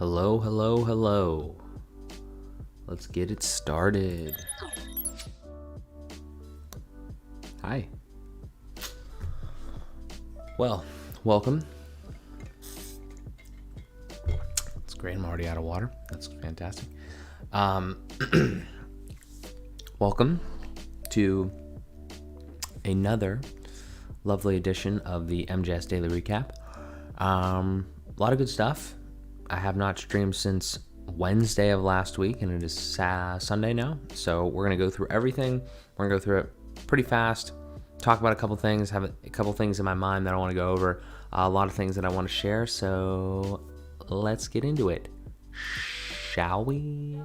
Hello, hello, hello. Let's get it started. Hi. Well, welcome. It's great. I'm already out of water. That's fantastic. Welcome to another lovely edition of the MJS Daily Recap. A lot of good stuff. I have not streamed since Wednesday of last week, and it is Sunday now. So we're going to go through everything. We're going to go through it pretty fast, talk about a couple things, have a couple things in my mind that I want to go over, a lot of things that I want to share. So let's get into it. Shall we?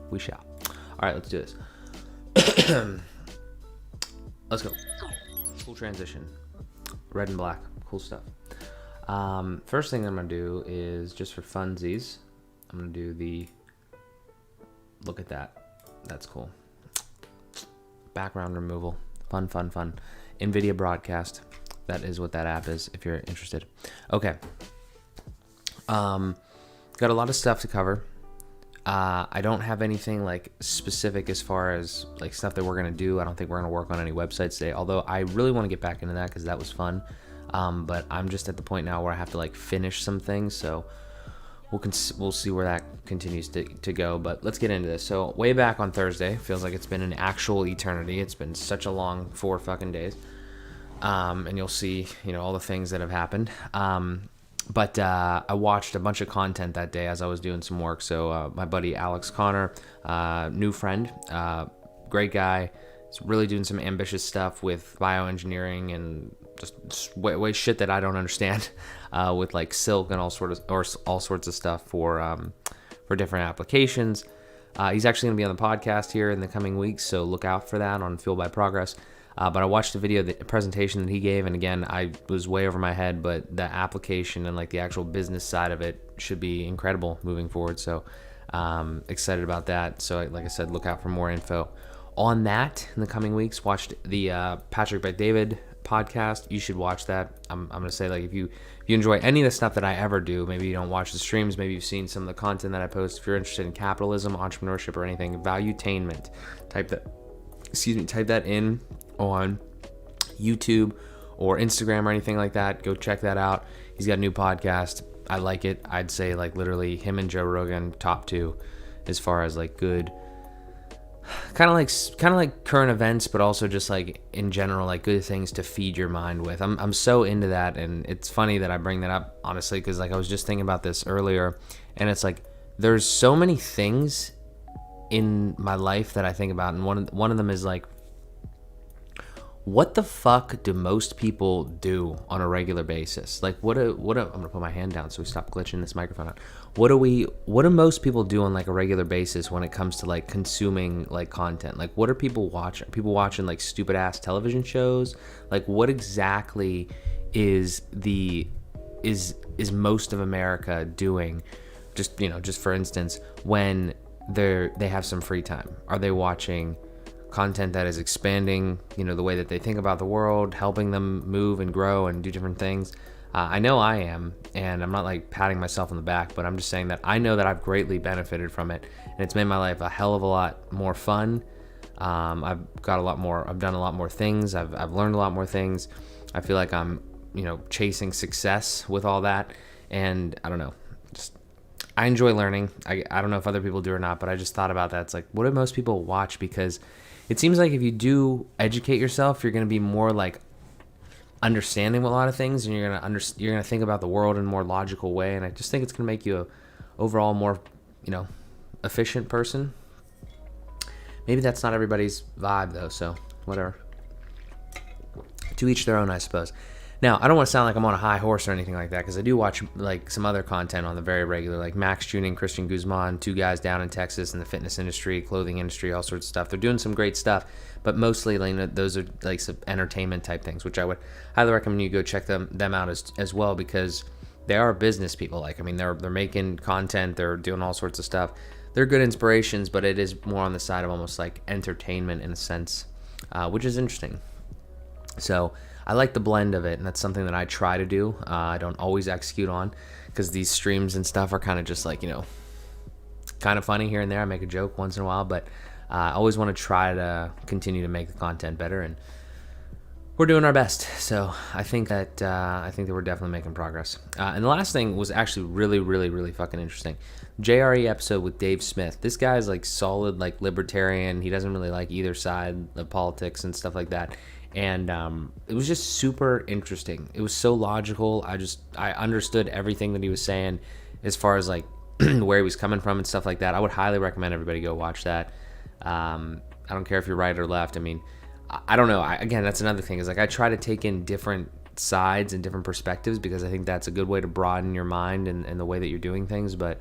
We shall. All right, let's do this. Let's go. Cool transition. Red and black. Cool stuff. First thing I'm going to do is, just for funsies, I'm going to do the, look at that. That's cool. Background removal. Fun. NVIDIA Broadcast. That is what that app is, if you're interested. Okay. Got a lot of stuff to cover. I don't have anything like specific as far as like stuff that we're going to do. I don't think we're going to work on any websites today, although I really want to get back into that because that was fun. But I'm just at the point now where I have to like finish some things, so we'll see where that continues to go. But let's get into this. So way back on Thursday, feels like it's been an actual eternity. It's been such a long 4 fucking days. And you'll see, all the things that have happened. But I watched a bunch of content that day as I was doing some work. So my buddy Alex Connor, new friend, great guy, is really doing some ambitious stuff with bioengineering and just way shit that I don't understand, with like silk and all sorts of stuff for different applications. He's actually going to be on the podcast here in the coming weeks, so look out for that on Fueled by Progress. But I watched the presentation that he gave, and again, I was way over my head, but the application and like the actual business side of it should be incredible moving forward. So excited about that. So like I said, look out for more info on that in the coming weeks. Watched the Patrick Bet-David podcast. You should watch that. I'm gonna say, like, if you enjoy any of the stuff that I ever do, maybe you don't watch the streams, maybe you've seen some of the content that I post. If you're interested in capitalism, entrepreneurship, or anything, valuetainment, type that in on YouTube or Instagram or anything like that. Go check that out. He's got a new podcast. I like it. I'd say like literally him and Joe Rogan, top 2 as far as like good, kind of like current events, but also just like in general, like good things to feed your mind with. I'm so into that, and it's funny that I bring that up, honestly, because like I was just thinking about this earlier, and it's like there's so many things in my life that I think about, and one of them is like, what the fuck do most people do on a regular basis? Like I'm gonna put my hand down so we stop glitching this microphone out. What do most people do on like a regular basis when it comes to like consuming like content? Like what are people watching? People watching like stupid ass television shows? Like what exactly is most of America doing? Just for instance, when they have some free time, are they watching content that is expanding, the way that they think about the world, helping them move and grow and do different things? I know I am, and I'm not like patting myself on the back, but I'm just saying that I know that I've greatly benefited from it, and it's made my life a hell of a lot more fun. I've done a lot more things. I've learned a lot more things. I feel like I'm, chasing success with all that, and I don't know, I enjoy learning. I don't know if other people do or not, but I just thought about that. It's like, what do most people watch? Because it seems like if you do educate yourself, you're going to be more like understanding a lot of things, and you're going to think about the world in a more logical way. And I just think it's going to make you a overall more, efficient person. Maybe that's not everybody's vibe though, so whatever. To each their own, I suppose. Now, I don't want to sound like I'm on a high horse or anything like that, because I do watch like some other content on the very regular, like Max Chewning, Christian Guzman, 2 guys down in Texas in the fitness industry, clothing industry, all sorts of stuff. They're doing some great stuff, but mostly those are like some entertainment type things, which I would highly recommend you go check them out as well, because they are business people. Like, I mean, they're making content, they're doing all sorts of stuff. They're good inspirations, but it is more on the side of almost like entertainment in a sense, which is interesting. So I like the blend of it, and that's something that I try to do. I don't always execute on, because these streams and stuff are kind of just like, kind of funny here and there. I make a joke once in a while, but I always want to try to continue to make the content better, and we're doing our best. So I think that we're definitely making progress. And the last thing was actually really, really, really fucking interesting. JRE episode with Dave Smith. This guy is like solid, like libertarian. He doesn't really like either side of politics and stuff like that. And it was just super interesting. It was so logical. I understood everything that he was saying as far as like where he was coming from and stuff like that. I would highly recommend everybody go watch that. I don't care if you're right or left. I mean, I don't know. Again, that's another thing, is like I try to take in different sides and different perspectives, because I think that's a good way to broaden your mind and the way that you're doing things. But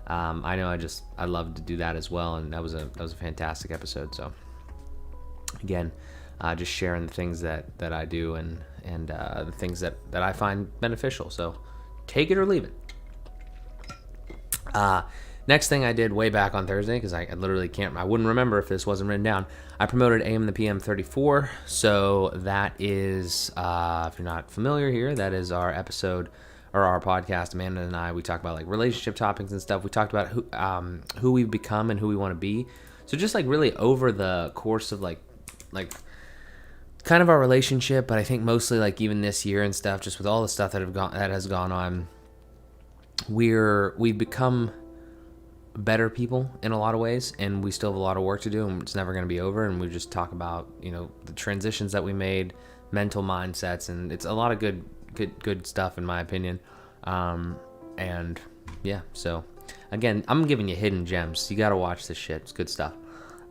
I know I love to do that as well, and that was a fantastic episode. So again, just sharing the things that I do and the things that I find beneficial. So take it or leave it. Next thing I did way back on Thursday, because I literally I wouldn't remember if this wasn't written down. I promoted AM and the PM 34. So that is, if you're not familiar here, that is our episode or our podcast. Amanda and I, we talk about like relationship topics and stuff. We talked about who we've become and who we want to be. So just like really over the course of like kind of our relationship, but I think mostly like even this year and stuff, just with all the stuff that has gone on, we've become better people in a lot of ways, and we still have a lot of work to do, and it's never going to be over. And we just talk about the transitions that we made, mental mindsets, and it's a lot of good stuff in my opinion. And yeah, so again, I'm giving you hidden gems. You got to watch this shit. It's good stuff.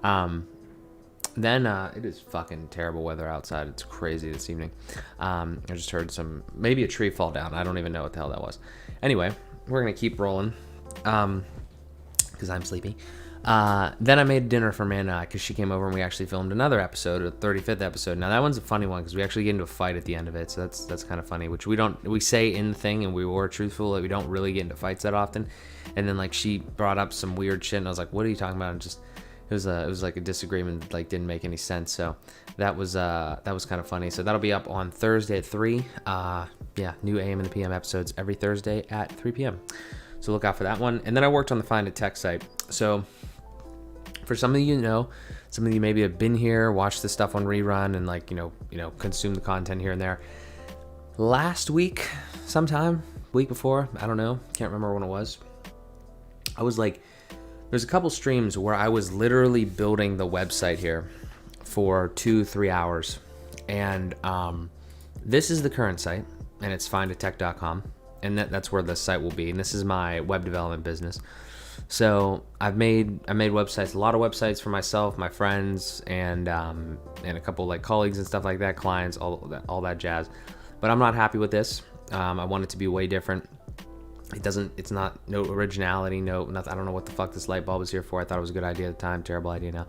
Then it is fucking terrible weather outside. It's crazy this evening. I just heard maybe a tree fall down. I don't even know what the hell that was. Anyway, we're gonna keep rolling. Because I'm sleepy. Then I made dinner for Amanda, because she came over and we actually filmed another episode, a 35th episode. Now that one's a funny one, because we actually get into a fight at the end of it, so that's kind of funny, which we say in the thing, and we were truthful, that we don't really get into fights that often. And then like she brought up some weird shit, and I was like, what are you talking about? And just it was like a disagreement, like didn't make any sense. So that was kind of funny. So that'll be up on Thursday at 3. New AM and the PM episodes every Thursday at 3 p.m. So look out for that one. And then I worked on the Find a Tech site. So for some of you some of you maybe have been here, watched the stuff on rerun, and like, consume the content here and there. Last week, week before, I don't know, can't remember when it was. I was like, there's a couple streams where I was literally building the website here for 2-3 hours. And this is the current site, and it's findatech.com. And that's where the site will be. And this is my web development business. So I made websites, a lot of websites for myself, my friends, and a couple like colleagues and stuff like that, clients, all that jazz. But I'm not happy with this. I want it to be way different. It's not no originality, nothing. I don't know what the fuck this light bulb is here for. I thought it was a good idea at the time, terrible idea now.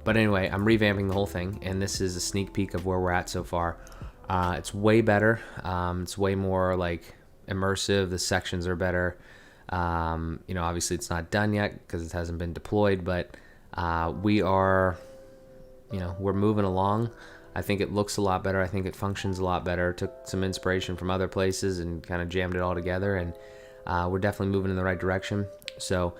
But anyway, I'm revamping the whole thing, and this is a sneak peek of where we're at so far. It's way better. It's way more like immersive. The sections are better. Obviously it's not done yet because it hasn't been deployed, but we are, we're moving along. I think it looks a lot better. I think it functions a lot better. Took some inspiration from other places and kind of jammed it all together, and we're definitely moving in the right direction. So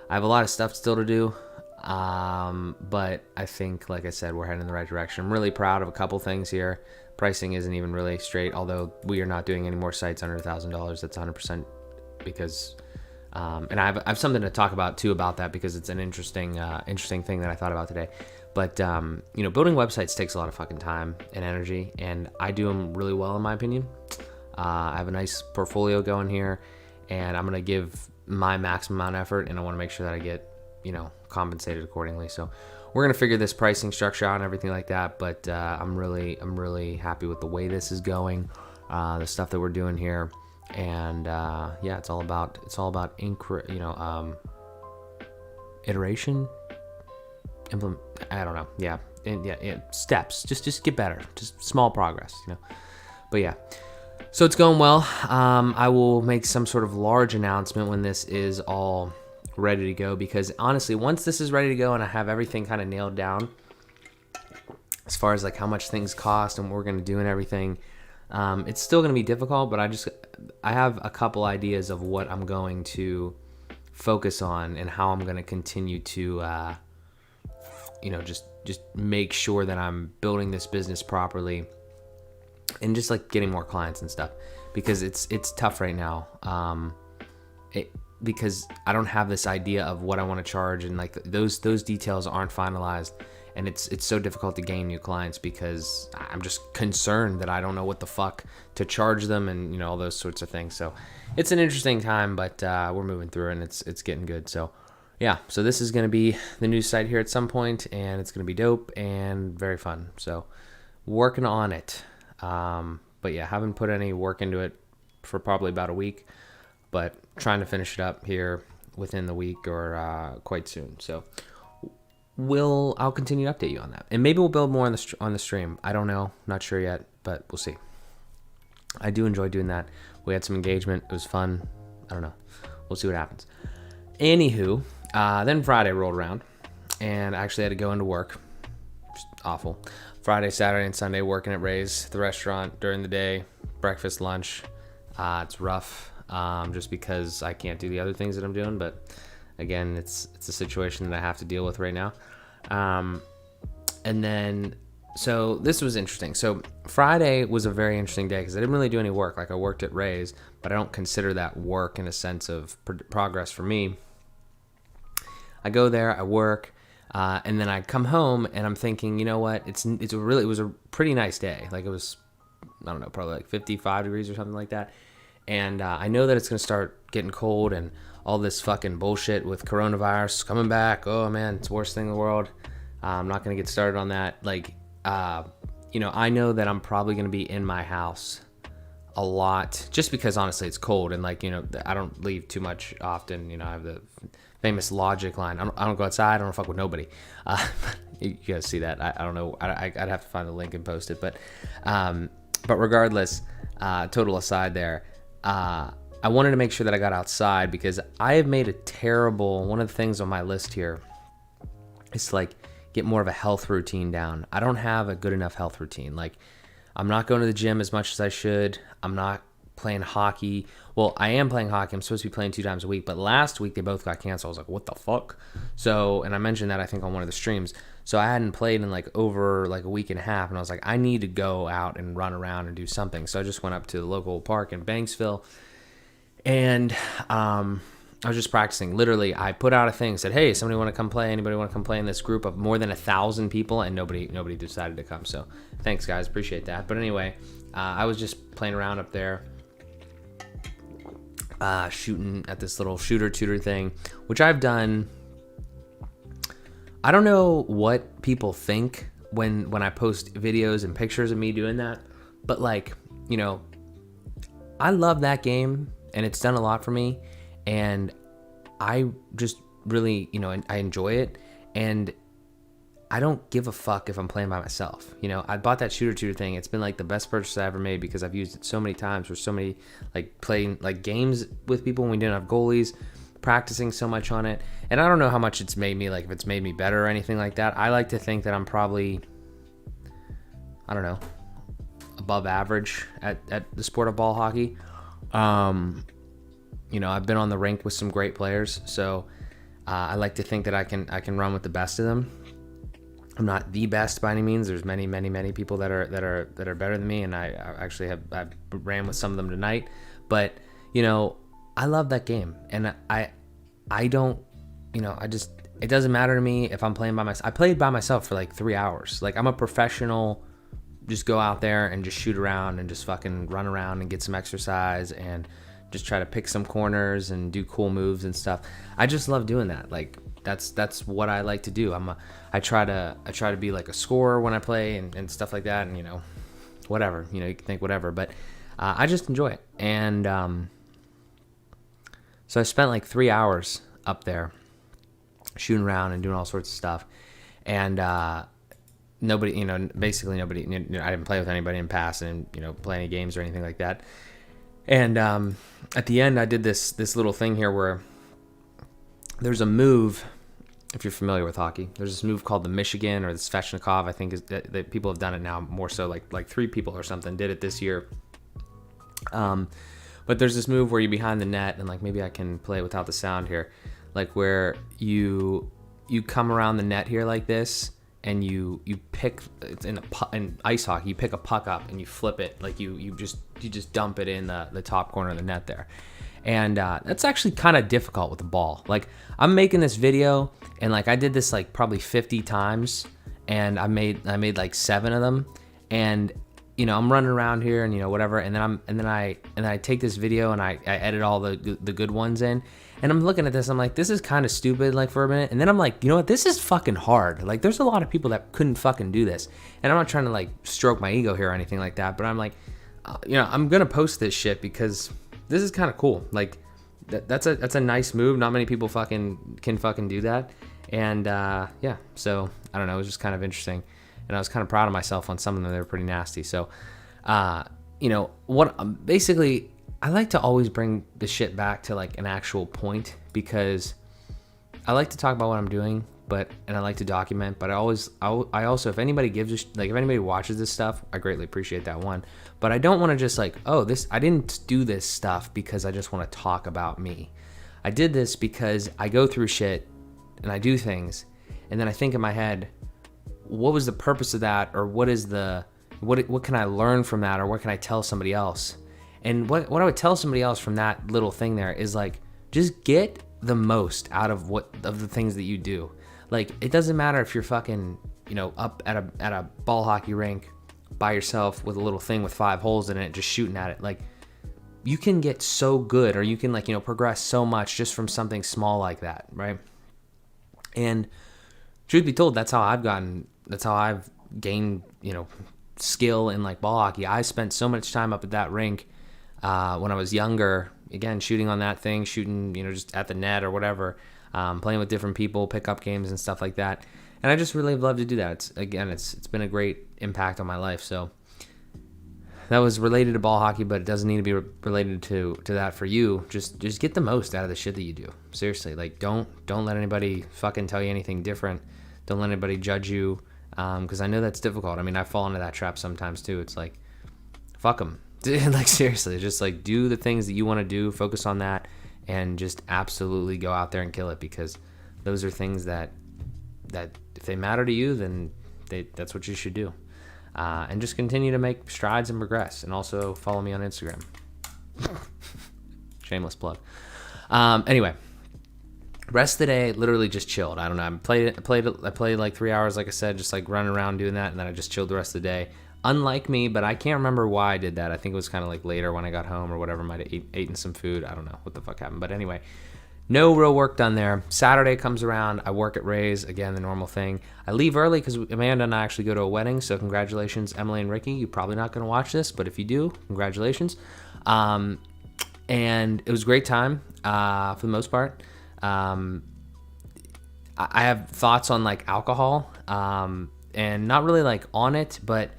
I have a lot of stuff still to do. But I think, like I said, we're heading in the right direction. I'm really proud of a couple things here. Pricing isn't even really straight, although we are not doing any more sites under $1,000. That's 100% because, and I have something to talk about too about that, because it's an interesting thing that I thought about today. But, building websites takes a lot of fucking time and energy, and I do them really well, in my opinion. I have a nice portfolio going here, and I'm going to give my maximum amount of effort, and I want to make sure that I get, compensated accordingly. So we're going to figure this pricing structure out and everything like that. But I'm really happy with the way this is going, the stuff that we're doing here. And it's all about iteration, I don't know. Yeah. Steps. Just get better. Just small progress, But yeah. So it's going well. I will make some sort of large announcement when this is all ready to go, because honestly, once this is ready to go and I have everything kind of nailed down, as far as like how much things cost and what we're going to do and everything. It's still going to be difficult, but I have a couple ideas of what I'm going to focus on and how I'm going to continue to, just make sure that I'm building this business properly and just like getting more clients and stuff, because it's tough right now. Because I don't have this idea of what I want to charge, and like those details aren't finalized, and it's so difficult to gain new clients because I'm just concerned that I don't know what the fuck to charge them, and all those sorts of things. So it's an interesting time, but we're moving through, and it's getting good. So yeah, so this is going to be the new site here at some point, and it's going to be dope and very fun. So working on it. But yeah, haven't put any work into it for probably about a week, but trying to finish it up here within the week or quite soon. So I'll continue to update you on that, and maybe we'll build more on the stream. I don't know, not sure yet, but we'll see. I do enjoy doing that. We had some engagement. It was fun. I don't know. We'll see what happens. Anywho, then Friday rolled around, and I actually had to go into work. Just awful. Friday, Saturday, and Sunday working at Ray's, the restaurant during the day, breakfast, lunch. It's rough, just because I can't do the other things that I'm doing. But again, it's a situation that I have to deal with right now. And then, so this was interesting. So Friday was a very interesting day because I didn't really do any work. Like I worked at Ray's, but I don't consider that work in a sense of progress for me. I go there, I work. And then I come home and I'm thinking, you know what? It was a pretty nice day. Like it was, I don't know, probably like 55 degrees or something like that. And I know that it's going to start getting cold and all this fucking bullshit with coronavirus coming back. Oh man, it's the worst thing in the world. I'm not going to get started on that. Like, I know that I'm probably going to be in my house a lot just because honestly it's cold and like, I don't leave too much often. I have the famous Logic line. I don't go outside. I don't fuck with nobody. You guys see that? I don't know. I'd have to find the link and post it. But regardless, total aside there, I wanted to make sure that I got outside because I have made one of the things on my list here is to like get more of a health routine down. I don't have a good enough health routine. Like I'm not going to the gym as much as I should. I'm not playing hockey. Well, I am playing hockey. I'm supposed to be playing 2 times a week, but last week they both got canceled. I was like, what the fuck? So, and I mentioned that I think on one of the streams. So I hadn't played in like over like a week and a half, and I was like, I need to go out and run around and do something. So I just went up to the local park in Banksville, and I was just practicing. Literally, I put out a thing, said, hey, somebody want to come play? Anybody want to come play in this group of more than 1,000 people? And nobody decided to come. So thanks, guys. Appreciate that. But anyway, I was just playing around up there. Shooting at this little shooter-tutor thing, which I've done. I don't know what people think when I post videos and pictures of me doing that, but like, I love that game and it's done a lot for me, and I just really, I enjoy it, and I don't give a fuck if I'm playing by myself. I bought that shooter thing. It's been like the best purchase I ever made because I've used it so many times for so many like playing like games with people when we didn't have goalies, practicing so much on it. And I don't know how much it's made me, like if it's made me better or anything like that. I like to think that I'm probably, I don't know, above average at the sport of ball hockey. I've been on the rink with some great players, so I like to think that I can run with the best of them. I'm not the best by any means. There's many people that are better than me, and I actually I ran with some of them tonight. But I love that game, and I don't, it doesn't matter to me if I'm playing by myself. I played by myself for like 3 hours. Like I'm a professional. Just go out there and just shoot around and just fucking run around and get some exercise and just try to pick some corners and do cool moves and stuff. I just love doing that. Like that's what I like to do. I try to be like a scorer when I play and stuff like that, and whatever, you can think whatever, but I just enjoy it. And so I spent like 3 hours up there shooting around and doing all sorts of stuff, and nobody, basically nobody, I didn't play with anybody in past and play any games or anything like that. And at the end I did this little thing here where there's a move if you're familiar with hockey. There's this move called the Michigan or the Svechnikov. I think is that people have done it now more so. Like 3 people or something did it this year. But there's this move where you're behind the net, and like maybe I can play it without the sound here, like where you come around the net here like this, and you pick in ice hockey, you pick a puck up and you flip it, like you just dump it in the top corner of the net there. And that's actually kind of difficult with the ball. Like I'm making this video, and like I did this like probably 50 times, and I made like 7 of them, and you know, I'm running around here and, you know, whatever. And then I take this video and I edit all the good ones in, and I'm looking at this. I'm like, this is kind of stupid, like for a minute. And then I'm like, you know what? This is fucking hard. Like there's a lot of people that couldn't fucking do this. And I'm not trying to like stroke my ego here or anything like that, but I'm like, you know, I'm going to post this shit because this is kind of cool. Like that's a nice move. Not many people can fucking do that. And yeah, so I don't know. It was just kind of interesting. And I was kind of proud of myself on some of them. They were pretty nasty. So, you know, basically, I like to always bring the shit back to like an actual point, because I like to talk about what I'm doing, and I like to document. But I also, if anybody if anybody watches this stuff, I greatly appreciate that one. But I don't want to just like, I didn't do this stuff because I just want to talk about me. I did this because I go through shit and I do things, and then I think in my head, what was the purpose of that, or what can I learn from that, or what can I tell somebody else? And what I would tell somebody else from that little thing there is like, just get the most out of the things that you do. Like it doesn't matter if you're fucking, you know, up at a ball hockey rink by yourself with a little thing with 5 holes in it, just shooting at it. Like you can get so good, or you can like, you know, progress so much just from something small like that, right? And truth be told, that's how I've gained, you know, skill in like ball hockey. I spent so much time up at that rink when I was younger, again, shooting on that thing, shooting, you know, just at the net or whatever, playing with different people, pickup games and stuff like that. And I just really love to do that. It's been a great impact on my life. So that was related to ball hockey, but it doesn't need to be related to that for you. Just get the most out of the shit that you do. Seriously, like don't let anybody fucking tell you anything different. Don't let anybody judge you, because I know that's difficult. I mean, I fall into that trap sometimes too. It's like, fuck them. Like seriously, just like do the things that you want to do, focus on that, and just absolutely go out there and kill it, because those are things that if they matter to you, then that's what you should do. And just continue to make strides and progress, and also follow me on Instagram. Shameless plug. Anyway. Rest of the day, literally just chilled. I don't know. I played like 3 hours, like I said, just like running around doing that, and then I just chilled the rest of the day. Unlike me, but I can't remember why I did that. I think it was kind of like later when I got home or whatever. Might have eaten some food. I don't know what the fuck happened. But anyway, no real work done there. Saturday comes around. I work at Ray's, again, the normal thing. I leave early because Amanda and I actually go to a wedding. So congratulations, Emily and Ricky. You're probably not going to watch this, but if you do, congratulations. And it was a great time for the most part. I have thoughts on like alcohol, and not really like on it, but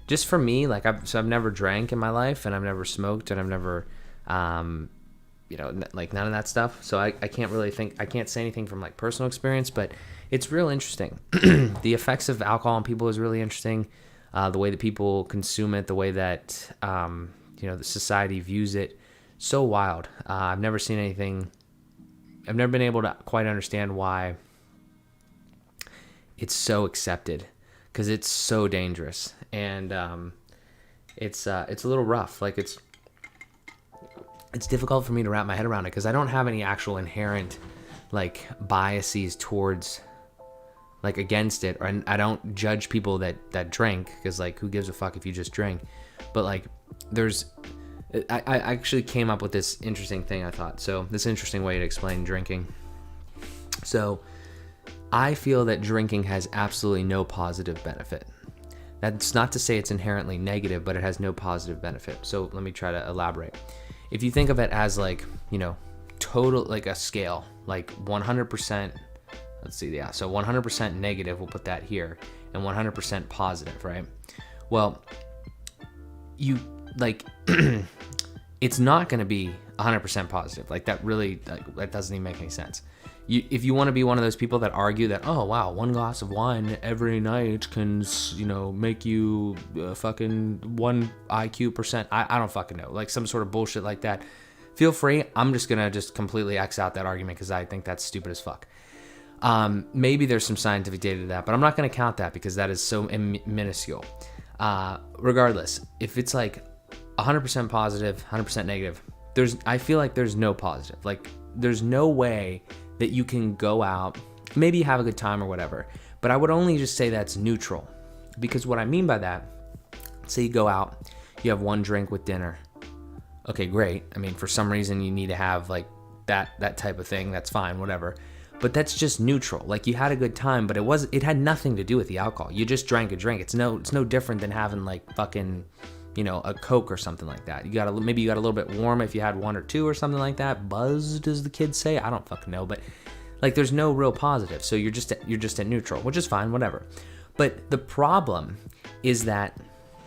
just for me, like I've never drank in my life, and I've never smoked, and I've never, you know, like none of that stuff. So I can't really I can't say anything from like personal experience, but it's real interesting. The effects of alcohol on people is really interesting. The way that people consume it, the way that, you know, the society views it, so wild. I've never seen anything. I've never been able to quite understand why it's so accepted, because it's so dangerous, and it's a little rough. Like it's difficult for me to wrap my head around it, because I don't have any actual inherent like biases towards like against it, or I don't judge people that drink, because like who gives a fuck if you just drink. But like I actually came up with this interesting thing, I thought. So this interesting way to explain drinking. So I feel that drinking has absolutely no positive benefit. That's not to say it's inherently negative, but it has no positive benefit. So let me try to elaborate. If you think of it as like, you know, total, like a scale, like 100%, let's see, yeah. So 100% negative, we'll put that here, and 100% positive, right? Well, you like, it's not going to be 100% positive. Like that really, that doesn't even make any sense. If you want to be one of those people that argue that, oh wow, one glass of wine every night can, make you fucking 1 IQ percent. I don't fucking know. Like some sort of bullshit like that. Feel free. I'm just going to really X out that argument because I think that's stupid as fuck. Maybe there's some scientific data to that, but I'm not going to count that because that is so minuscule. Regardless, if it's like 100% positive, 100% negative, I feel like there's no positive. Like there's no way that you can go out, maybe you have a good time or whatever, but I would only just say that's neutral. Because what I mean by that, say you go out, you have one drink with dinner. Okay, great. I mean, for some reason you need to have like that type of thing, that's fine, whatever. But that's just neutral. Like you had a good time, but it had nothing to do with the alcohol. You just drank a drink. It's no different than having like fucking, a Coke or something like that. Maybe you got a little bit warm if you had one or two or something like that. Buzzed, as the kids say. I don't fucking know, but like there's no real positive. So you're just at neutral, which is fine, whatever. But the problem is that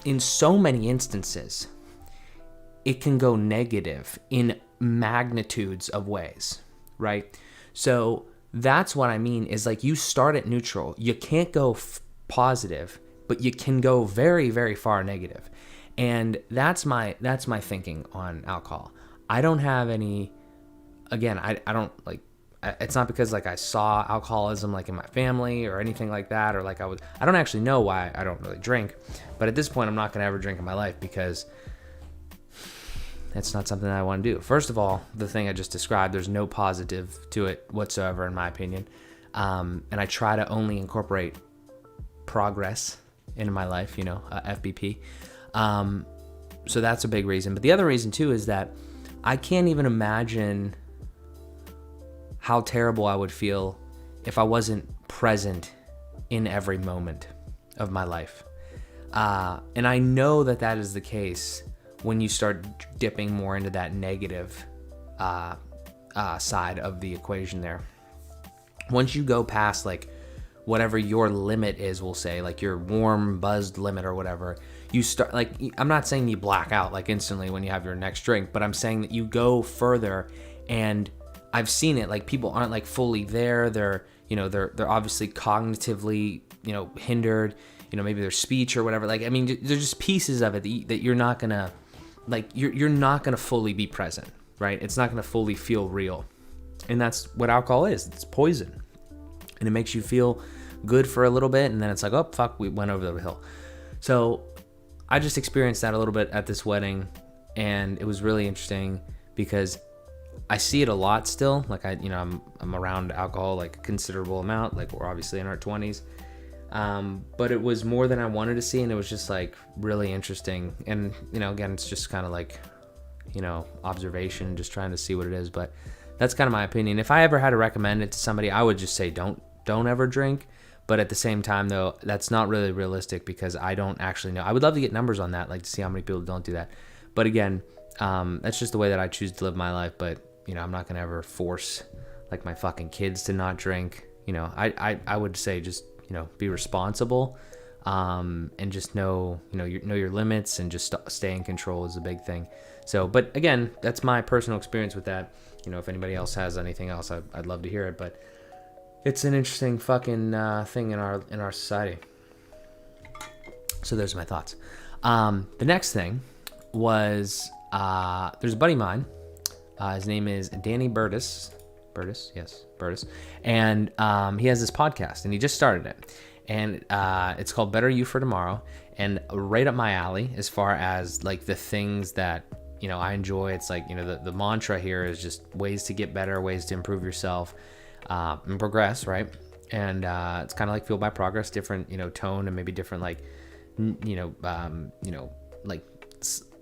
in so many instances, it can go negative in magnitudes of ways, right? So that's what I mean is like you start at neutral. You can't go positive, but you can go very, very far negative. And that's my thinking on alcohol. I don't have any, again, I don't like, it's not because like I saw alcoholism like in my family or anything like that, or like I don't actually know why I don't really drink, but at this point I'm not going to ever drink in my life because it's not something that I want to do. First of all, the thing I just described, there's no positive to it whatsoever in my opinion. And I try to only incorporate progress into my life, FBP. So that's a big reason. But the other reason too is that I can't even imagine how terrible I would feel if I wasn't present in every moment of my life. And I know that is the case when you start dipping more into that negative side of the equation there. Once you go past like whatever your limit is, we'll say like your warm buzzed limit or whatever, you start like, I'm not saying you black out like instantly when you have your next drink, but I'm saying that you go further. And I've seen it, like people aren't like fully there. They're obviously cognitively, hindered, maybe their speech or whatever. Like, I mean, there's just pieces of it that you're not gonna, like, you're not gonna fully be present, right? It's not gonna fully feel real. And that's what alcohol is. It's poison. And it makes you feel good for a little bit. And then it's like, oh, fuck, we went over the hill. So I just experienced that a little bit at this wedding. And it was really interesting because I see it a lot still. Like I'm around alcohol like a considerable amount. Like we're obviously in our 20s. But it was more than I wanted to see. And it was just like really interesting. And, again, it's just kind of like, observation, just trying to see what it is. But that's kind of my opinion. If I ever had to recommend it to somebody, I would just say don't ever drink. But at the same time, though, that's not really realistic because I don't actually know. I would love to get numbers on that, like to see how many people don't do that. But again, that's just the way that I choose to live my life. But, I'm not going to ever force like my fucking kids to not drink. I would say just, be responsible and just know your limits and just stay in control is a big thing. So, but again, that's my personal experience with that. If anybody else has anything else, I'd love to hear it. But it's an interesting fucking thing in our society. So there's my thoughts. The next thing was there's a buddy of mine. His name is Danny Burtis. Burtis. And he has this podcast, and he just started it. And it's called Better You for Tomorrow. And right up my alley as far as like the things that I enjoy. It's like, the mantra here is just ways to get better, ways to improve yourself and progress, right? And it's kind of like Fueled by Progress, different, tone and maybe different, like, like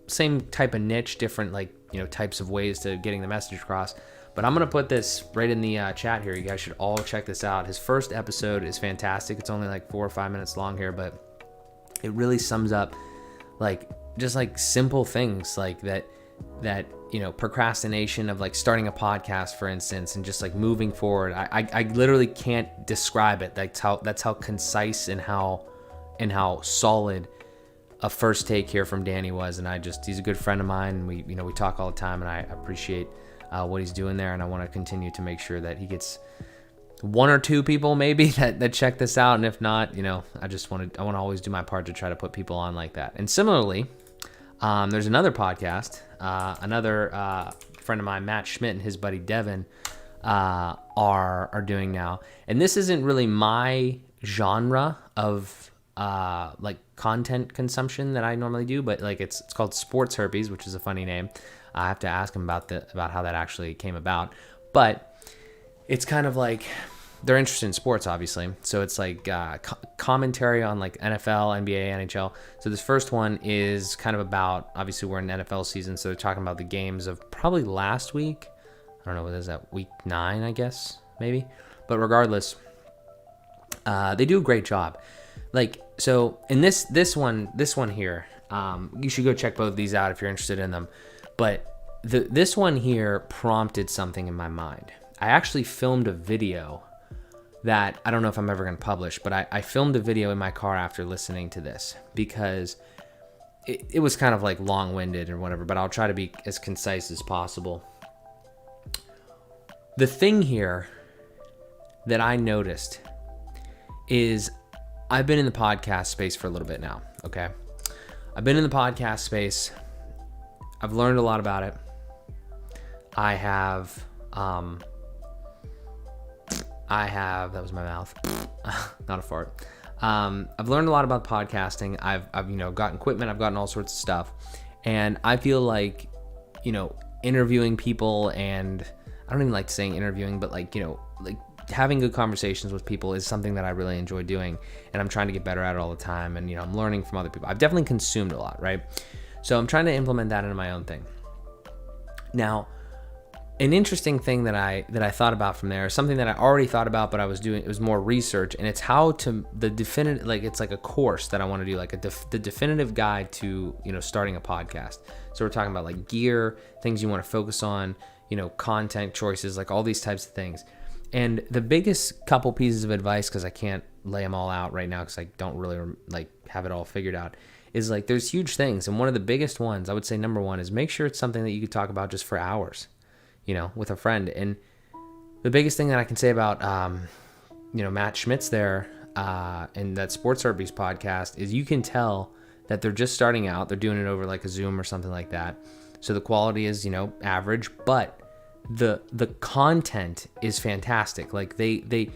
same type of niche, different, like, types of ways to getting the message across. But I'm going to put this right in the chat here. You guys should all check this out. His first episode is fantastic. It's only like 4 or 5 minutes long here, but it really sums up like just like simple things like that, procrastination of like starting a podcast, for instance, and just like moving forward. I literally can't describe it. That's how concise and how solid a first take here from Danny was, and he's a good friend of mine, and we talk all the time, and I appreciate what he's doing there, and I want to continue to make sure that he gets one or two people maybe that check this out, and if not, I want to always do my part to try to put people on like that. And similarly, there's another podcast, another friend of mine, Matt Schmidt, and his buddy Devin are doing now, and this isn't really my genre of like content consumption that I normally do, but like it's called Sports Herpes, which is a funny name. I have to ask him about how that actually came about, but it's kind of like they're interested in sports, obviously. So it's like commentary on like NFL, NBA, NHL. So this first one is kind of about, obviously we're in NFL season, so they're talking about the games of probably last week. I don't know, what is that, week 9, I guess, maybe. But regardless, they do a great job. Like, so in this one here, you should go check both of these out if you're interested in them. But this one here prompted something in my mind. I actually filmed a video that I don't know if I'm ever going to publish, but I filmed a video in my car after listening to this because it was kind of like long-winded or whatever, but I'll try to be as concise as possible. The thing here that I noticed is I've been in the podcast space for a little bit now, okay? I've been in the podcast space. I've learned a lot about it. I have, that was my mouth, not a fart. I've learned a lot about podcasting. I've gotten equipment. I've gotten all sorts of stuff. And I feel like, interviewing people, and I don't even like saying interviewing, but like having good conversations with people is something that I really enjoy doing. And I'm trying to get better at it all the time. And, I'm learning from other people. I've definitely consumed a lot, right? So I'm trying to implement that into my own thing. Now, an interesting thing that I thought about from there, something that I already thought about, but it was more research, and it's how to it's like a course that I want to do, like the definitive guide to, starting a podcast. So we're talking about like gear, things you want to focus on, content choices, like all these types of things. And the biggest couple pieces of advice, because I can't lay them all out right now because I don't really like have it all figured out, is like there's huge things. And one of the biggest ones, I would say number one, is make sure it's something that you could talk about just for hours, with a friend. And the biggest thing that I can say about, Matt Schmitz there and that Sports Herpes podcast is you can tell that they're just starting out. They're doing it over like a Zoom or something like that. So the quality is, average, but the content is fantastic. Like they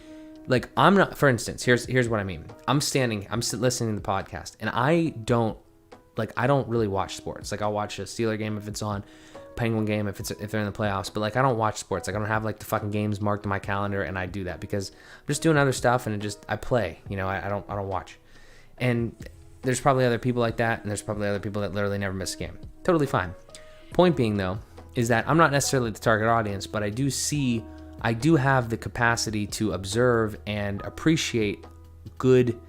I'm not, for instance, here's what I mean. I'm listening to the podcast, and I don't really watch sports. Like I'll watch a Steeler game if it's on, Penguin game if they're in the playoffs, but like I don't watch sports. Like I don't have like the fucking games marked in my calendar, and I do that because I'm just doing other stuff, and I play, I don't watch. And there's probably other people like that, and there's probably other people that literally never miss a game. Totally fine. Point being though is that I'm not necessarily the target audience, but I do have the capacity to observe and appreciate good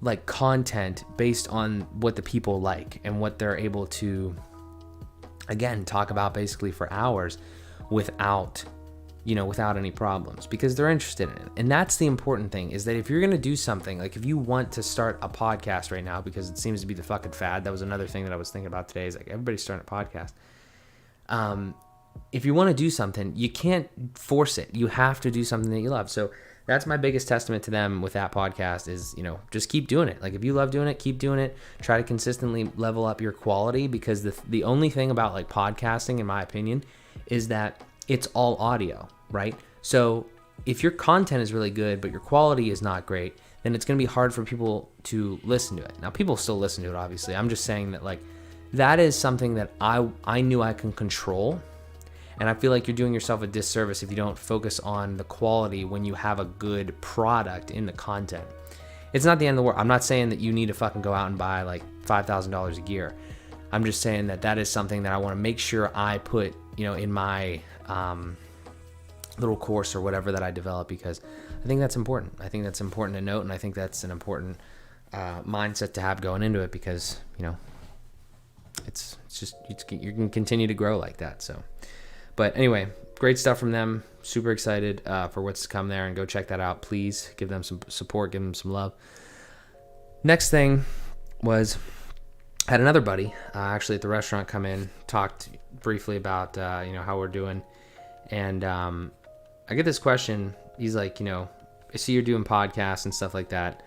like content based on what the people like and what they're able to, again, talk about basically for hours without any problems, because they're interested in it. And that's the important thing, is that if you're going to do something, like if you want to start a podcast right now, because it seems to be the fucking fad. That was another thing that I was thinking about today, is like everybody's starting a podcast. If you want to do something, you can't force it. You have to do something that you love. So that's my biggest testament to them with that podcast is, just keep doing it. Like if you love doing it, keep doing it. Try to consistently level up your quality, because the only thing about like podcasting, in my opinion, is that it's all audio, right? So if your content is really good, but your quality is not great, then it's going to be hard for people to listen to it. Now, people still listen to it, obviously. I'm just saying that like that is something that I knew I can control. And I feel like you're doing yourself a disservice if you don't focus on the quality when you have a good product in the content. It's not the end of the world. I'm not saying that you need to fucking go out and buy like $5,000 of gear. I'm just saying that is something that I want to make sure I put, in my little course or whatever that I develop, because I think that's important. I think that's important to note, and I think that's an important mindset to have going into it, because, it's just, you can continue to grow like that. So. But anyway, great stuff from them. Super excited for what's to come there, and go check that out. Please give them some support, give them some love. Next thing was had another buddy actually at the restaurant come in, talked briefly about how we're doing, and I get this question. He's like, I see you're doing podcasts and stuff like that,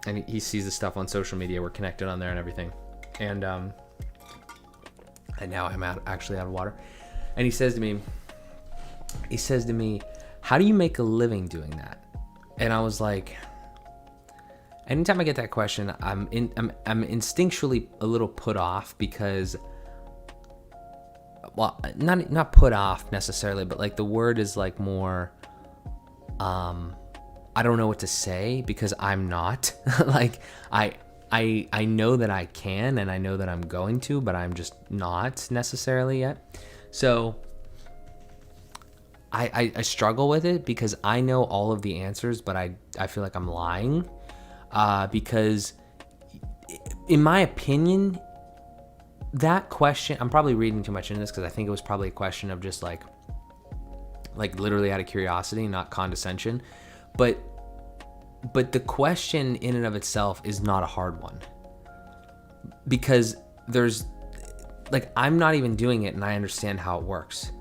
and he sees the stuff on social media. We're connected on there and everything, and now I'm actually out of water. And he says to me, how do you make a living doing that? And I was like, anytime I get that question, I'm instinctually a little put off because, well, not put off necessarily, but like the word is like more, I don't know what to say because I'm not like, I know that I can and I know that I'm going to, but I'm just not necessarily yet. So I struggle with it because I know all of the answers, but I feel like I'm lying because in my opinion, that question, I'm probably reading too much into this because I think it was probably a question of just like literally out of curiosity, not condescension. But the question in and of itself is not a hard one because there's like, I'm not even doing it and I understand how it works,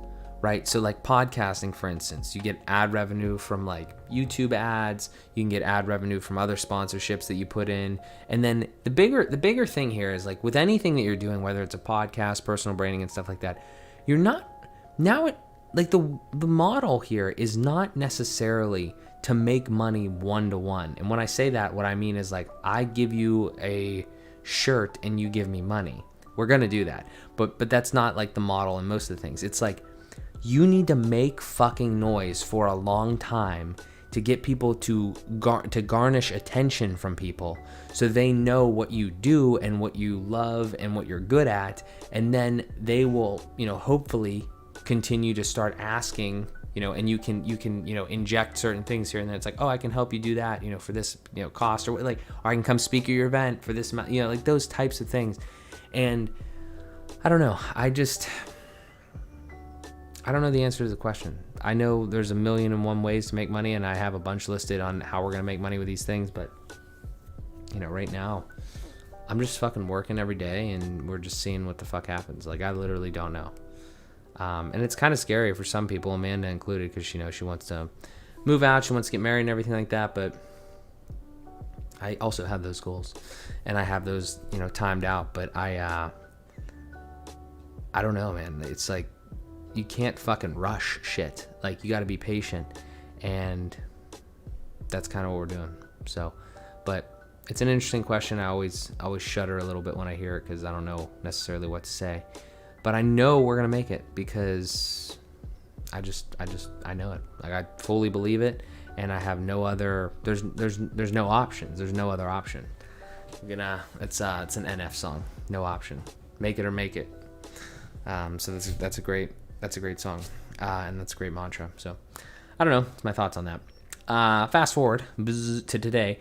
right? So like podcasting, for instance, you get ad revenue from like YouTube ads, you can get ad revenue from other sponsorships that you put in. And then the bigger thing here is like with anything that you're doing, whether it's a podcast, personal branding and stuff like that, you're not now it like the model here is not necessarily to make money one-to-one. And when I say that, what I mean is like, I give you a shirt and you give me money. We're going to do that. But that's not like the model in most of the things. It's like, you need to make fucking noise for a long time to get people to garnish attention from people so they know what you do and what you love and what you're good at. And then they will, hopefully continue to start asking, and you can inject certain things here and then. It's like, oh, I can help you do that, for this, cost, or like, or I can come speak at your event for this amount, like those types of things. And I don't know. I don't know the answer to the question. I know there's 1,000,001 ways to make money, and I have a bunch listed on how we're going to make money with these things. But, right now, I'm just fucking working every day, and we're just seeing what the fuck happens. Like, I literally don't know. And it's kind of scary for some people, Amanda included, because, she wants to move out. She wants to get married and everything like that. But I also have those goals, and I have those, timed out. But I don't know, man. It's like, you can't fucking rush shit. Like, you got to be patient, and that's kind of what we're doing. So, but it's an interesting question. I always shudder a little bit when I hear it because I don't know necessarily what to say. But I know we're gonna make it because I know it. Like, I fully believe it, and I have no other. There's no options. There's no other option. It's an NF song. No option. Make it or make it. So that's a great song, and that's a great mantra. So I don't know. That's my thoughts on that. Fast forward to today.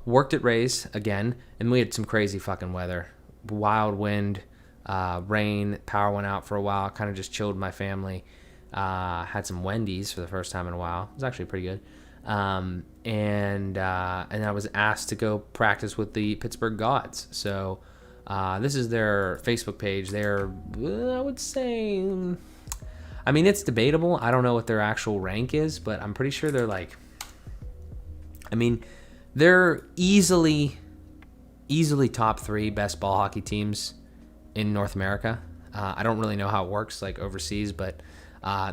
Worked at Ray's again, and we had some crazy fucking weather, wild wind. Rain, power went out for a while, kind of just chilled with my family. Had some Wendy's for the first time in a while. It was actually pretty good. And I was asked to go practice with the Pittsburgh Gods. So this is their Facebook page. They're, I would say, it's debatable. I don't know what their actual rank is, but I'm pretty sure they're like, they're easily top 3 best ball hockey teams in North America. I don't really know how it works like overseas, but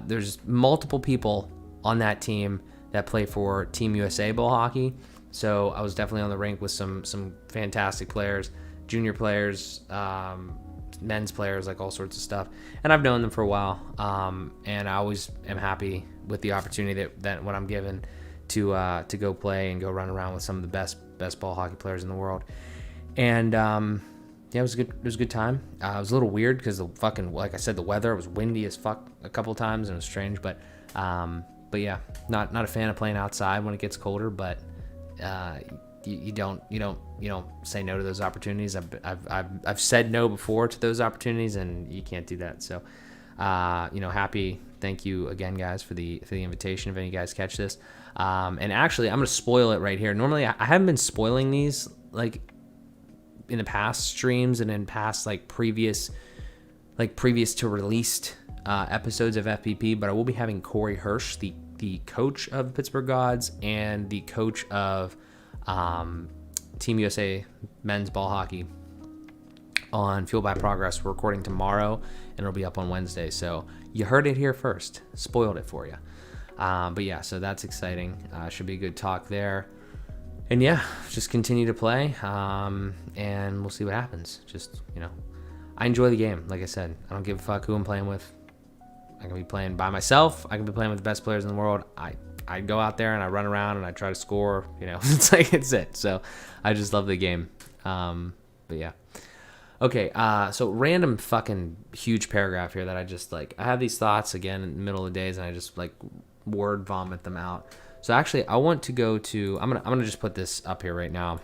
there's multiple people on that team that play for Team USA ball hockey. So I was definitely on the rink with some fantastic players, junior players, men's players, like all sorts of stuff. And I've known them for a while. And I always am happy with the opportunity that when I'm given to go play and go run around with some of the best ball hockey players in the world. And yeah, it was a good time. It was a little weird because like I said, the weather was windy as fuck a couple times and it was strange. But yeah, not a fan of playing outside when it gets colder. But you don't say no to those opportunities. I've said no before to those opportunities, and you can't do that. So happy. Thank you again, guys, for the invitation. If any of you guys catch this, and actually, I'm gonna spoil it right here. Normally, I haven't been spoiling these like in the past streams and in past previous to released episodes of FPP, but I will be having Corey Hirsch, the coach of the Pittsburgh Gods and the coach of Team USA men's ball hockey, on Fueled by Progress. We're recording tomorrow, and it'll be up on Wednesday. So you heard it here first. Spoiled it for you. But yeah, so that's exciting. Should be a good talk there. And yeah, just continue to play, and we'll see what happens. Just, I enjoy the game. Like I said, I don't give a fuck who I'm playing with. I can be playing by myself. I can be playing with the best players in the world. I go out there and I run around and I try to score. It's it. So I just love the game. But yeah. Okay, so random fucking huge paragraph here that I just I have these thoughts again in the middle of the days and I just word vomit them out. So actually I want to go to, I'm gonna just put this up here right now.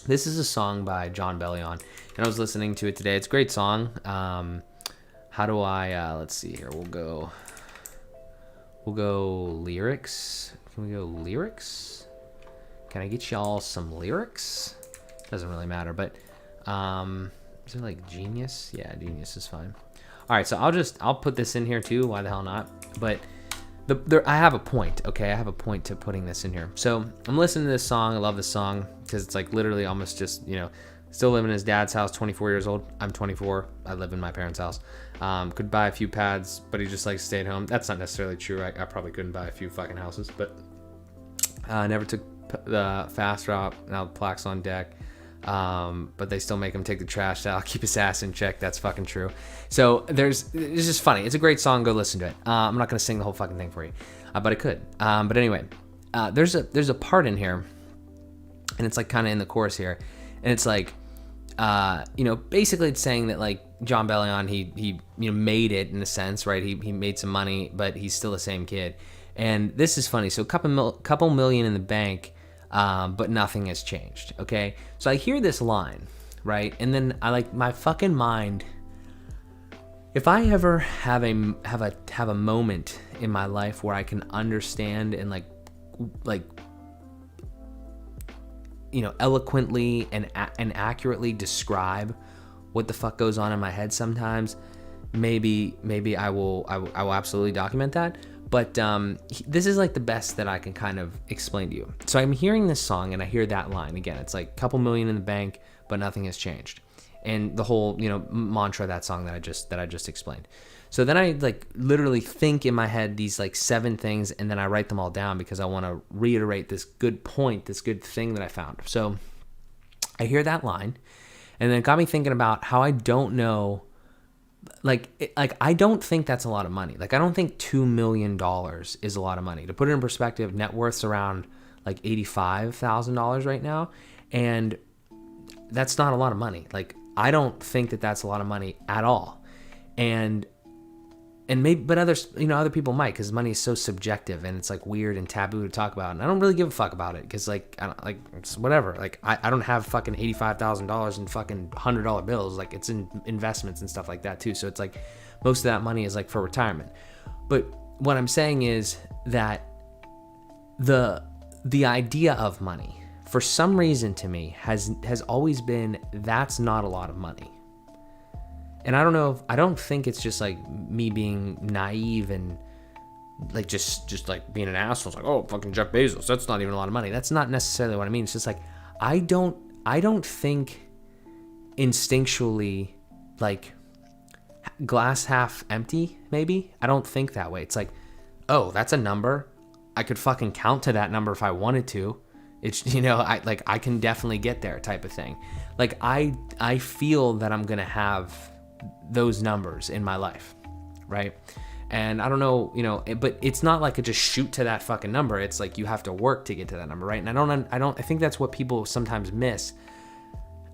This is a song by John Bellion, and I was listening to it today. It's a great song. How do I, let's see here, we'll go lyrics. Can we go lyrics? Can I get y'all some lyrics? Doesn't really matter, but is it Genius? Yeah, Genius is fine. All right, so I'll put this in here too. Why the hell not? But I have a point. Okay, I have a point to putting this in here. So I'm listening to this song. I love this song because it's literally almost just still living in his dad's house. 24 years old. I'm 24. I live in my parents' house. Could buy a few pads, but he just likes to stay at home. That's not necessarily true. I probably couldn't buy a few fucking houses, but never took the fast route. Now the plaque's on deck. But they still make him take the trash out, keep his ass in check. That's fucking true. So it's just funny. It's a great song. Go listen to it. I'm not going to sing the whole fucking thing for you, but I could. But anyway, there's a part in here, and it's kind of in the chorus here. And it's basically it's saying that John Bellion, he made it in a sense, right? He made some money, but he's still the same kid. And this is funny. So couple million in the bank, but nothing has changed. Okay. So I hear this line, right? And then my fucking mind, if I ever have a moment in my life where I can understand and eloquently and accurately describe what the fuck goes on in my head sometimes, maybe I will absolutely document that. But this is the best that I can kind of explain to you. So I'm hearing this song and I hear that line again. It's couple million in the bank, but nothing has changed, and the whole mantra of that song that I just explained. So then I literally think in my head these 7 things, and then I write them all down because I want to reiterate this good point, this good thing that I found. So I hear that line, and then it got me thinking about how I don't know. I don't think that's a lot of money. I don't think $2 million is a lot of money. To put it in perspective, net worth's around $85,000 right now, and that's not a lot of money. I don't think that that's a lot of money at all. And maybe, but other people might, because money is so subjective and it's weird and taboo to talk about. And I don't really give a fuck about it because it's whatever. I don't have fucking $85,000 in fucking $100 bills. It's in investments and stuff like that too. So it's most of that money is for retirement. But what I'm saying is that the idea of money, for some reason to me, has always been that's not a lot of money. And I don't think it's just me being naive and just being an asshole. It's oh, fucking Jeff Bezos, that's not even a lot of money. That's not necessarily what I mean. It's just I don't think instinctually glass half empty, maybe. I don't think that way. It's oh, that's a number. I could fucking count to that number if I wanted to. It's, I can definitely get there type of thing. I feel that I'm going to have those numbers in my life, right? And I don't know, but it's not I just shoot to that fucking number. It's you have to work to get to that number, right? And I think that's what people sometimes miss.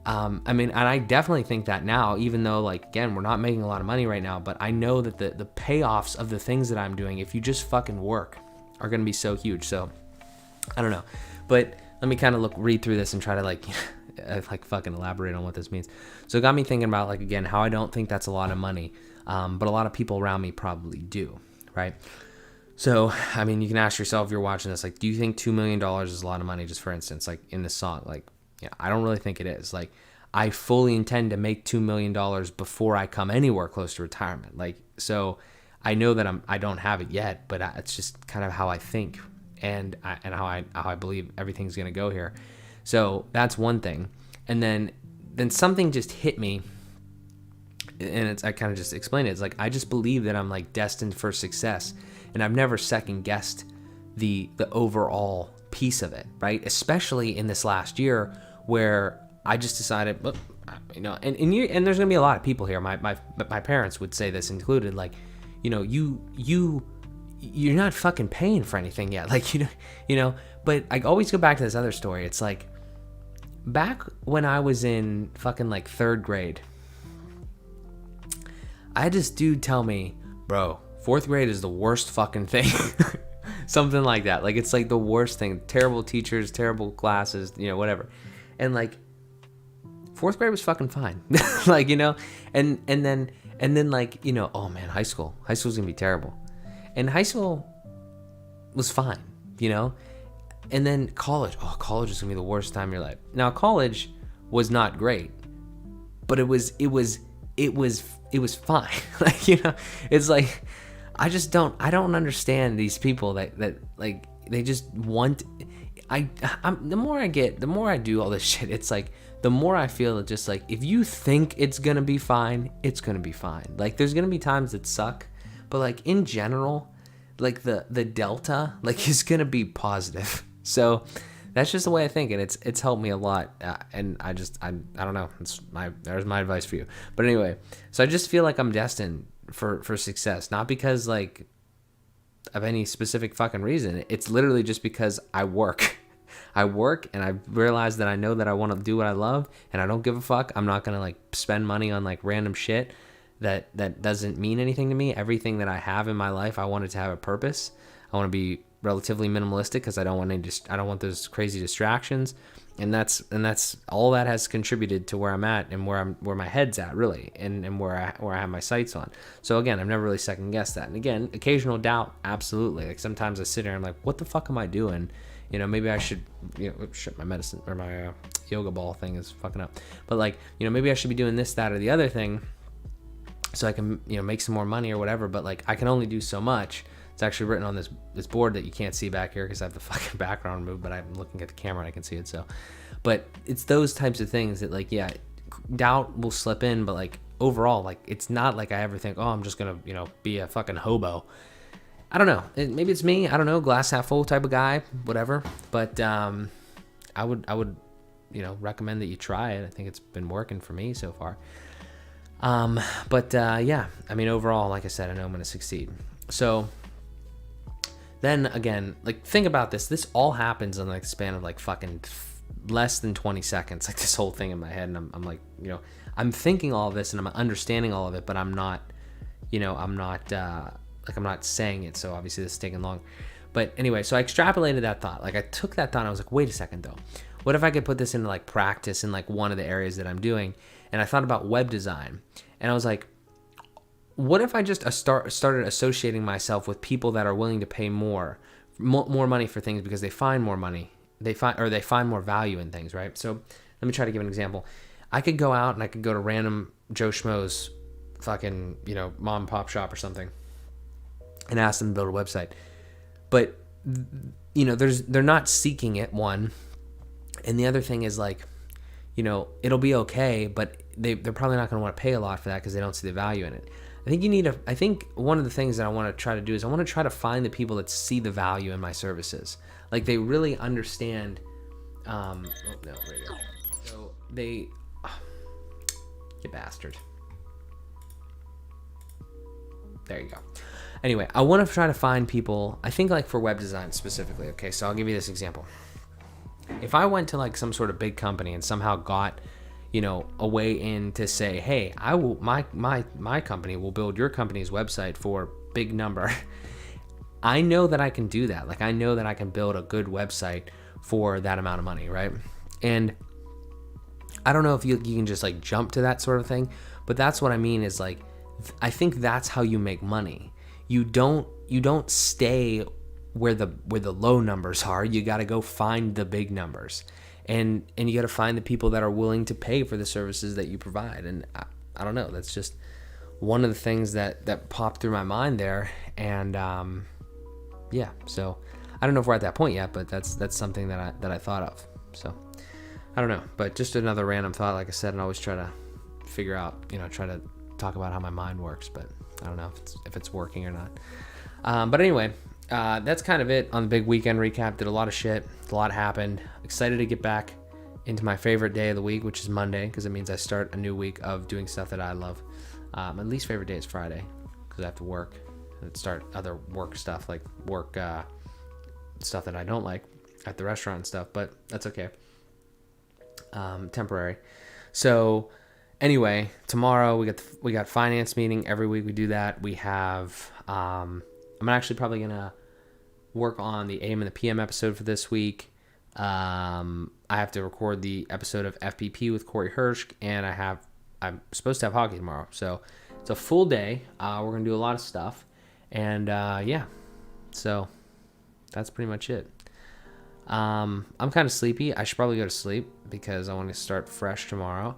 And I definitely think that now, even though again, we're not making a lot of money right now, but I know that the payoffs of the things that I'm doing, if you just fucking work, are going to be so huge. So I don't know, but let me kind of read through this and try to fucking elaborate on what this means. So it got me thinking about again, how I don't think that's a lot of money. But a lot of people around me probably do, right? So, you can ask yourself if you're watching this, do you think $2 million is a lot of money, just for instance, in this song? I don't really think it is. I fully intend to make $2 million before I come anywhere close to retirement. Like, so I know that I don't have it yet, but it's just kind of how I think and how I believe everything's going to go here. So that's one thing. And then something just hit me, and I kind of just explained it. It's like, I just believe that I'm like destined for success, and I've never second guessed the overall piece of it, right? Especially in this last year where I just decided, look, you know, and there's gonna be a lot of people here. My parents would say this included, like, you know, you're not fucking paying for anything yet, like, you know. But I always go back to this other story. It's like, back when I was in fucking like 3rd grade, I had this dude tell me, bro, 4th grade is the worst fucking thing. Something like that. Like, it's like the worst thing. Terrible teachers, terrible classes, you know, whatever. And like, 4th grade was fucking fine. Like, you know, and then like, you know, oh man, high school's gonna be terrible. And high school was fine, you know. And then college is gonna be the worst time of your life. Now, college was not great, but it was fine. Like, you know, it's like, I don't understand these people that like, they just want, the more I do all this shit, it's like, the more I feel it, just like, if you think it's gonna be fine, it's gonna be fine. Like, there's gonna be times that suck, but like, in general, like the delta, like, is gonna be positive. So that's just the way I think, and it's helped me a lot. And I don't know. There's my advice for you. But anyway, so I just feel like I'm destined for success, not because like of any specific fucking reason. It's literally just because I work. I work, and I realize that I know that I want to do what I love, and I don't give a fuck. I'm not gonna like spend money on like random shit that doesn't mean anything to me. Everything that I have in my life, I want it to have a purpose. I want to be relatively minimalistic because I don't want those crazy distractions, and that's all that has contributed to where I'm at and where my head's at, really, and where I have my sights on. So again, I've never really second guessed that. And again, occasional doubt, absolutely. Like, sometimes I sit there and I'm like, what the fuck am I doing? You know, maybe I should, you know, shit, my medicine or my yoga ball thing is fucking up. But like, you know, maybe I should be doing this, that, or the other thing so I can, you know, make some more money or whatever. But like, I can only do so much. It's actually written on this board that you can't see back here because I have the fucking background removed, but I'm looking at the camera and I can see it. So, but it's those types of things that, like, yeah, doubt will slip in, but like, overall, like, it's not like I ever think, oh, I'm just gonna, you know, be a fucking hobo. I don't know. Maybe it's me. I don't know. Glass half full type of guy, whatever. But I would, you know, recommend that you try it. I think it's been working for me so far. Yeah, I mean, overall, like I said, I know I'm going to succeed. So then again, like, think about this. This all happens in like the span of like fucking less than 20 seconds. Like, this whole thing in my head, and I'm like, you know, I'm thinking all of this and I'm understanding all of it, but I'm not, you know, I'm not saying it. So obviously this is taking long. But anyway, so I extrapolated that thought. Like, I took that thought and I was like, wait a second though. What if I could put this into like practice in like one of the areas that I'm doing? And I thought about web design, and I was like, what if I just started associating myself with people that are willing to pay more money for things because they find more money, they find more value in things, right? So let me try to give an example. I could go out and I could go to random Joe Schmo's fucking, you know, mom and pop shop or something and ask them to build a website. But, you know, they're not seeking it, one. And the other thing is, like, you know, it'll be okay, but they're probably not going to want to pay a lot for that because they don't see the value in it. I think one of the things that I want to try to do is I want to try to find the people that see the value in my services. Like, they really understand. Oh, no, there you go. So they, you bastard. There you go. Anyway, I want to try to find people, I think, like, for web design specifically. Okay, so I'll give you this example. If I went to like some sort of big company and somehow got, you know, a way in to say, hey, I will, my company will build your company's website for big number. I know that I can do that. Like, I know that I can build a good website for that amount of money, right? And I don't know if you can just like jump to that sort of thing, but that's what I mean is, like, I think that's how you make money. You don't stay where the low numbers are. You got to go find the big numbers. and you got to find the people that are willing to pay for the services that you provide. And I don't know, that's just one of the things that popped through my mind there. And yeah, so I don't know if we're at that point yet, but that's something that I thought of. So I don't know, but just another random thought. Like I said, and I always try to figure out, try to talk about how my mind works, but I don't know if it's working or not. But anyway, that's kind of it on the big weekend recap. Did a lot of shit. A lot happened. Excited to get back into my favorite day of the week, which is Monday, because it means I start a new week of doing stuff that I love. My least favorite day is Friday, because I have to work and start other work stuff, like work stuff that I don't like at the restaurant and stuff, but that's okay. Temporary. So anyway, tomorrow we got finance meeting. Every week we do that. We have I'm actually probably gonna work on the AM and the PM episode for this week. I have to record the episode of FPP with Corey Hirsch, and I'm supposed to have hockey tomorrow, so it's a full day. We're gonna do a lot of stuff, and yeah, so that's pretty much it. I'm kind of sleepy. I should probably go to sleep because I want to start fresh tomorrow.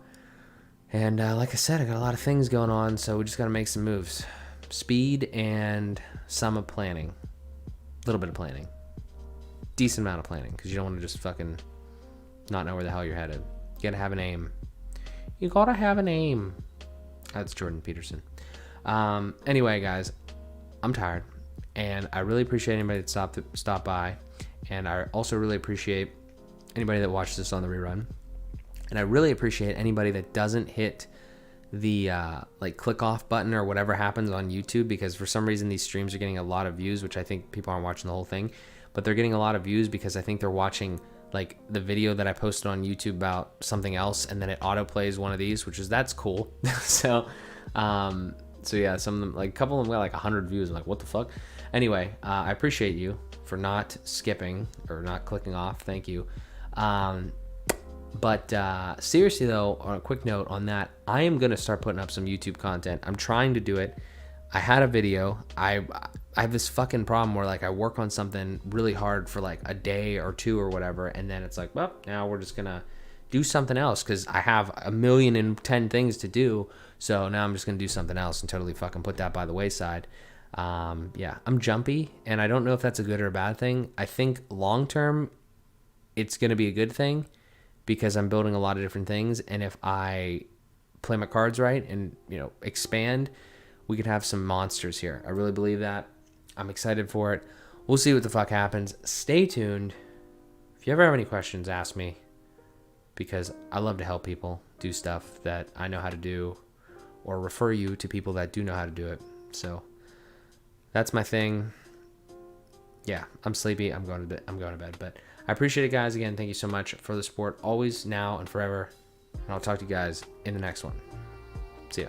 And like I said, I got a lot of things going on, so we just got to make some moves. Speed and some of planning. A little bit of planning. Decent amount of planning, because you don't want to just fucking not know where the hell you're headed. You got to have an aim. You got to have an aim. That's Jordan Peterson. Anyway, guys, I'm tired. And I really appreciate anybody that stopped by. And I also really appreciate anybody that watches this on the rerun. And I really appreciate anybody that doesn't hit the click off button or whatever happens on YouTube, because for some reason these streams are getting a lot of views, which I think people aren't watching the whole thing, but they're getting a lot of views because I think they're watching like the video that I posted on YouTube about something else, and then it auto plays one of these, that's cool. So yeah, some of them, like a couple of them got like 100 views. I'm like, what the fuck? Anyway, I appreciate you for not skipping or not clicking off. Thank you. But seriously though, on a quick note on that, I am going to start putting up some YouTube content. I'm trying to do it. I had a video. I have this fucking problem where like I work on something really hard for like a day or two or whatever, and then it's like, well, now we're just going to do something else because I have 1,000,010 things to do. So now I'm just going to do something else and totally fucking put that by the wayside. Yeah, I'm jumpy, and I don't know if that's a good or a bad thing. I think long term, it's going to be a good thing because I'm building a lot of different things. And if I play my cards right and, expand, we could have some monsters here. I really believe that. I'm excited for it. We'll see what the fuck happens. Stay tuned. If you ever have any questions, ask me, because I love to help people do stuff that I know how to do, or refer you to people that do know how to do it. So that's my thing. Yeah, I'm sleepy. I'm going to bed. But I appreciate it, guys. Again, thank you so much for the support, always, now, and forever. And I'll talk to you guys in the next one. See ya.